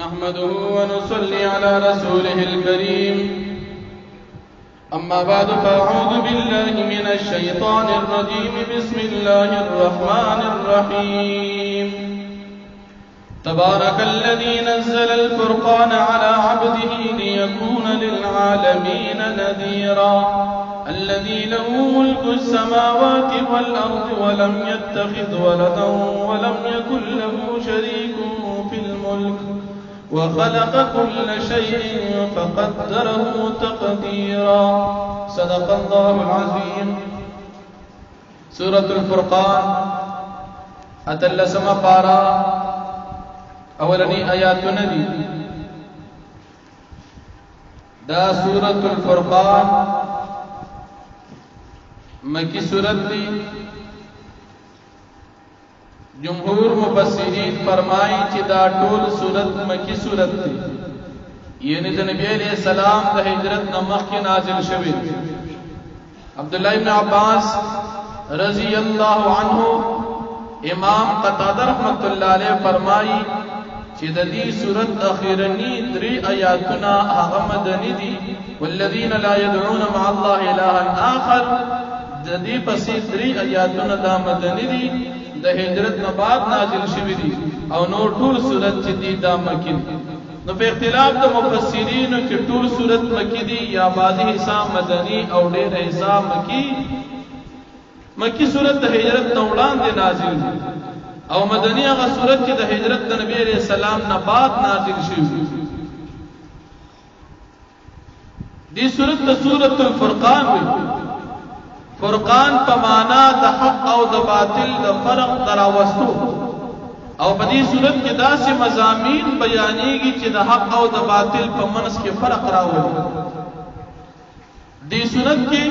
نحمده ونصلي على رسوله الكريم أما بعد فأعوذ بالله من الشيطان الرجيم بسم الله الرحمن الرحيم تبارك الذي نزل الفرقان على عبده ليكون للعالمين نذيرا الذي له ملك السماوات والأرض ولم يتخذ ولدا ولم يكن له شريك في الملك وخلق كل شيء فقدره تقديرا صدق الله العظيم. سورة الفرقان اتلسم پارا اولنی آیاتنا دی. دا سورة الفرقان مکی سورت دی. جمهور مفسرین فرمائی چی دا ټول سورت مکی سورت دی، یعنی دا نبی علیہ السلام دا ہجرت نمخ کی نازل شوی. عبداللہ ابن عباس رضی اللہ عنہ امام قتادہ رحمت اللہ علیہ فرمائی چی دا دی سورت اخیرنی دری آیاتنا آغا مدنی دی. والذین لا يدعون مع اللہ الہا آخر دا دی پسی دری آیاتنا دا مدنی دی، دا ہجرت نباد نازل شوی دی، او نور ټول صورت چی دی دا مکی دی. نو پہ اختلاف دا مفسرین کی ټول صورت مکی دی یا بعضی حصہ مدنی او دیر حصہ مکی صورت دا ہجرت نوڑان دی نازل دی، او مدنی اغا صورت کی دا ہجرت دا نبی علیہ السلام نباد نازل شوی دی. دی صورت دا صورت الفرقان ہوئی. فرقان پا مانا دا حق او دا باطل دا فرق دراوستو، او بدی صورت کی دا سی مضامین بیانی گی چی دا حق او دا باطل پا منس کے فرق راولی. دی صورت کی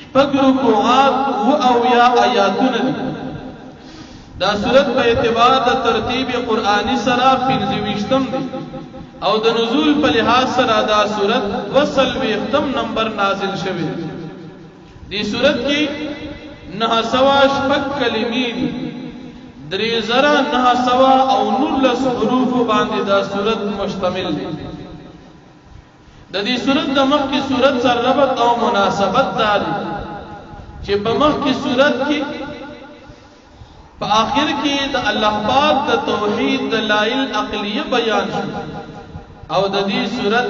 شپږ رکوعات و اویا آیاتون دی. دا صورت پا اعتبار دا ترتیب قرآنی سرا 25 دی، او دا نزول پا لحاظ سرا دا صورت 200 نمبر نازل شوی. دی صورت کی 906 کلمی دی، 3900 او 19 حروف باندې دا صورت مشتمل دی. د دې صورت د مخ کی صورت سره ربط او مناسبت داري چې په مخ کی صورت کې په آخر کې د الله پاک د توحید دلایل عقلیه بیان شو، او د دې صورت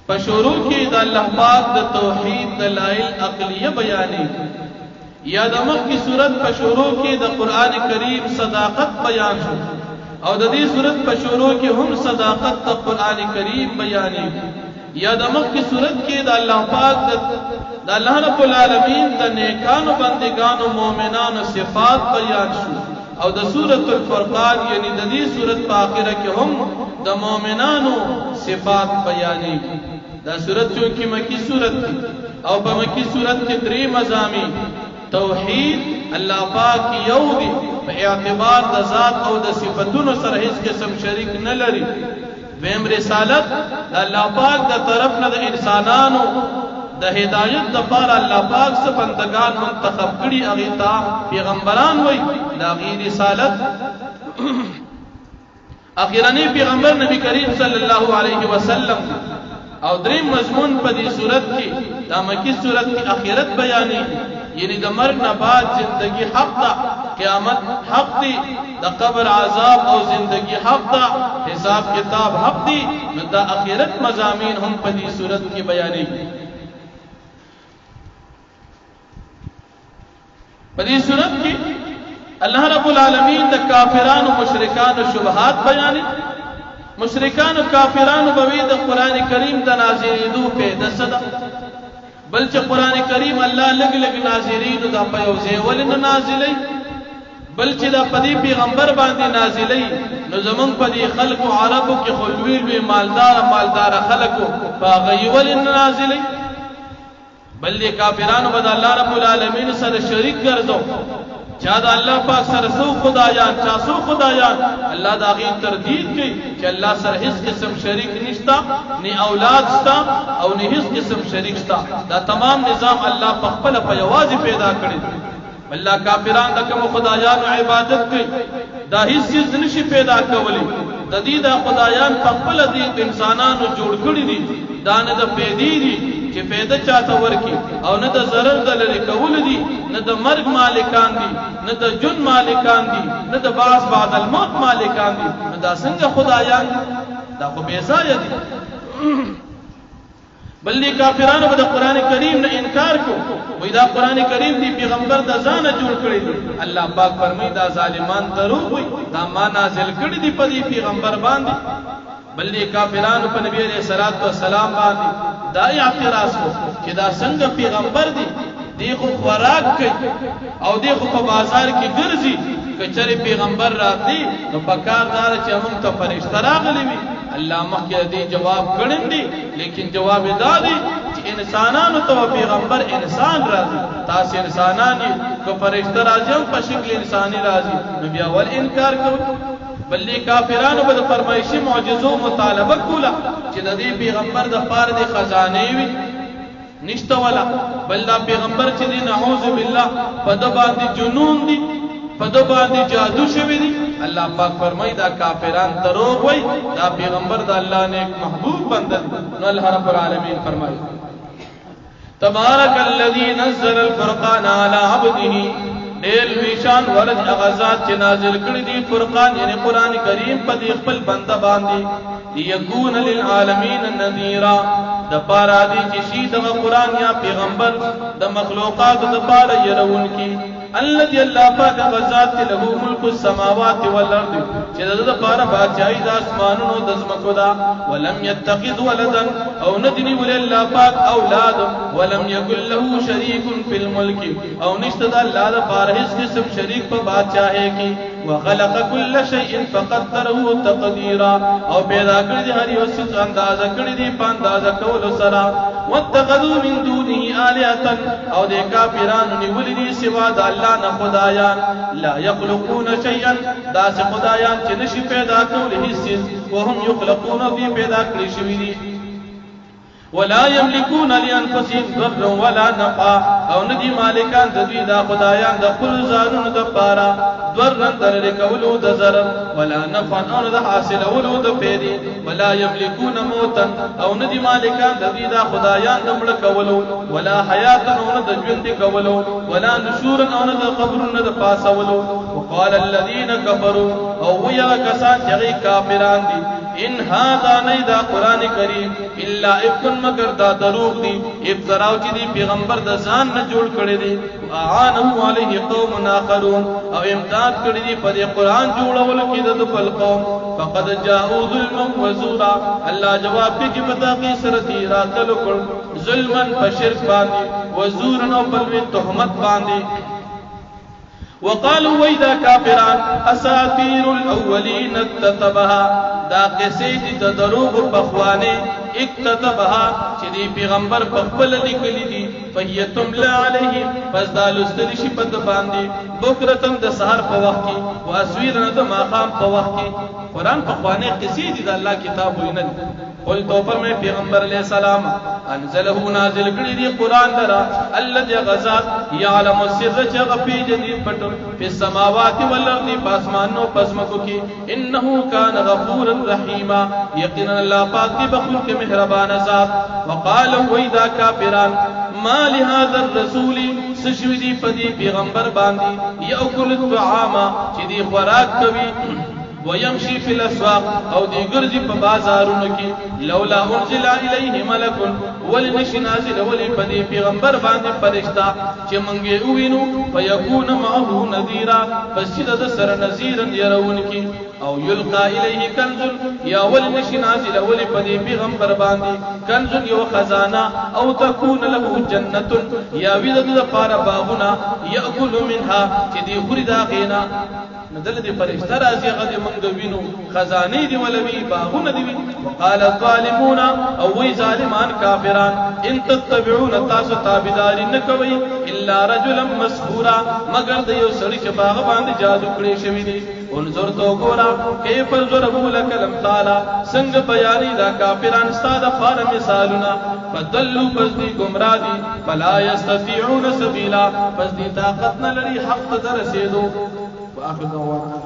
پشورو کی دا اللہ پاک دا توحید دلائل عقلیہ بیانی، یا دا مخ کی صورت پشورو کی دا قرآن کریم صداقت بیان شو، او دا دی صورت پشورو کی ہم صداقت دا قرآن کریم بیانی، یا دا مخ کی صورت کی دا اللہ پاک دا اللہ رب العالمین دا نیکان و بندگان و مومنان و صفات بیان شو، او دا سورت الفرقان یعنی دا دی صورت پا آخرہ کی ہم دا مومنان و صفات بیانی. دا صورت چونکہ مکی صورت تھی، او پا مکی صورت کے 3 مضامین توحید اللہ پاک کی یو دی، پا اعتبار دا ذات او دا صفتون سر ہز قسم شریک نلری. ویم رسالت دا اللہ پاک دا طرفنا دا انسانانو دا ہدایت دا پار اللہ پاک سے بندگان منتخب کری اغیتا پیغمبران ہوئی دا اغی رسالت. اخیرانی پیغمبر نبی کریم صلی اللہ علیہ وسلم او دریم مضمون پا دی صورت کی دا مکی صورت کی اخیرت بیانی، یعنی دا مرگ نباد زندگی حق دا، قیامت حق دی، دا قبر عذاب او زندگی حق دا، حساب کتاب حق دی. دا اخیرت مضامین ہم پا دی صورت کی بیانی. پا دی صورت کی اللہ رب العالمین دا کافران و مشرکان و شبہات بیانی. مشرکان و کافران بوید قرآن کریم دا نازلیدو پیدا صدا، بلچہ قرآن کریم اللہ لگ لگ نازلین دا پیوزے ولن نازلی، بلچہ دا پدی پیغمبر باندی نازلی. نو زمان پدی خلق و عربو کی خلویل وی مالدار خلقو باغی ولن نازلی، بلدی کافران بدا اللہ رب العالمین سر شریک کردو. چاہ دا اللہ پاک سر سو خدایان چاہ سو خدایان، اللہ دا غیر تردید کی کہ اللہ سر ہس قسم شریک نشتا، نی اولاد شتا او نی ہس قسم شریک شتا. دا تمام نظام اللہ پخپل پیوازی پیدا کردی. اللہ کافران دا کم خدایان عبادت کی دا ہس چیز نشی پیدا کولی، د دې د خدایان په خپل دي انسانانو جوړ کړی دي دا نه د پیدې دي چې پیدا چاته ورکی او نه د ضرر د لري کول دي نه د مرګ مالکان دي نه د جن مالکان دي نه د باس بعد الموت مالکان دي دا څنګه خدایان دا خو بے ځای دي بلې کافرانو به د قران کریم نه انکار کو وای دا قران کریم دی پیغمبر د ځانه جوړ کړی دی الله پاک فرمایي دا ظالمان دروغ وي دا ما نازل کړی دی په دې پیغمبر باندې بلې کافرانو په نبی عليه الصلاه والسلام باندې دا اعتراض کو چې دا څنګه پیغمبر دی دی خو خوراک کوي او دی خو په بازار کې ګرځي کچره پیغمبر راځي نو پکار دار چې موږ ته فرشتہ راغلي وي الله مخکې دې جواب کړی دی لیکن جواب دا دی چې انسانانو ته پیغمبر انسان راځي تاسو انسانان کو فرشتہ راځي په شکل انساني راځي نو بیا ول انکار کوي بلې کافرانو به فرمایشي معجزو مطالبه کوله چې د دې پیغمبر د پاره د خزانه وي نشته ولا بل دا پیغمبر چې دی نعوذ بالله په د باندې جنون دي په د باندې جادو شوی دي الله پاک فرمایي دا کافران دروغ وای دا پیغمبر د الله نیک محبوب بنده نو الله رب العالمین فرمایي تبارک الذی نزل الفرقان علی عبده ډېر ویشان ورځ اغازات چې نازل کړی دی فرقان یعنی قران کریم په دې خپل بنده باندې یکون للعالمین نذیرا د پاره دي چې شي د قران یا پیغمبر د مخلوقات د پاره يرون کی الذي الله پاک غزاد له ملک السماوات والارض چې د پاره بادشاہي د اسمانونو د زمکو دا ولم يتخذ ولدا او ندني ول الله پاک اولاد ولم يكن له شريك في الملك او نشته د الله د پاره هیڅ قسم شریک په بادشاہي کې وخلق كل شيء فقدره تقديرا او پیدا کړی دی هر یو څه اندازه کړی دی په اندازه کول سره واتخذوا من دونه آلهة او د کافرانو نیولې دي سوا د الله نه خدایان لا يخلقون شيئا دا څه خدایان چې نشي پیدا کول هیڅ وهم يخلقون في پیدا کړی شوی دي ولا يملكون لانفسهم ضرا ولا نفعا او ندي مالکان د دوی دا خدایان د خپل ځانونو د پاره ضرر در کولو د ضرر ولا نفعا او د حاصلولو د فائدې ولا يملكون موتا او ندي مالکان د دوی دا خدایان د مړ کولو ولا حیات او د ژوند کولو ولا نشور او د قبرونو د پاسولو وقال الذين كفروا او ويا کسان چې کافران دي ان هذا نيدا قران کریم الا ابن مگر دا دروغ دي ابتراو چې دی پیغمبر د ځان نه جوړ کړی دی اعانه علیه قوم اخرون او امداد کړی دی په قران جوړولو کې د خپل قوم فقد جاءوا ظلما وزورا الله جواب کې پتا کې سره دی راتلو کړ ظلما بشرک باندې وزورا او بل تهمت باندې وقالوا وإذا كافران اساطير الاولين اكتتبها دا قصې دي د دروغ بخوانه اكتتبها چې دی پیغمبر په خپل لیکلي دي فیتم لا علیه پس دا لستل شي په باندې بکرتن د سحر په وخت کې واسویرن د ماقام په وخت کې قران په خوانه قصې دي د الله کتاب وینه قل تو پر میں پیغمبر علیہ السلام انزله نازل کړي دی قران درا الذي غزا يعلم السر چغفي جديد پټ په السماوات والارض پاسمانو پسمکو کې انه کان غفورا رحیما یقینا الله پاک دی بخښل کې مهربان ذات وقالوا واذا كافرون ما لهذا الرسول سشوی پدی پیغمبر باندې یاکل الطعام چې دی خوراک کوي ويمشي في الاسواق او دي ګرځي په بازارونو کې لولا انزل اليه ملك ولنشي نازل ولي پدی پیغمبر باندې فرشتہ چې مونږه وینو فيكون معه نذيرا فسد سر نذيرا يرون کې او يلقى اليه كنز يا ولنشي نازل ولي پدی پیغمبر باندې كنز یو خزانه او تكون له جنته يا وذ لپاره باغونه ياكل منها چې دی خوري دا غینا ندل دي فرشتہ راځي هغه مونږ وینو خزانه دي ولوي باغونه دي وقال الظالمون او وي ظالمان کافران ان تتبعون تاسو تابعداري نه کوي الا رجلا مسحورا مگر د یو سړي چې باغ باندې جادو کړی شوی دي انظر تو ګورا کیف ضربوا لك الامثال څنګه بیانې دا کافران ستاده فار مثالونه فدلوا پس دي گمراه دي فلا يستطيعون سبيلا پس دي طاقت نه لري حق ته رسیدو واخر دعوانا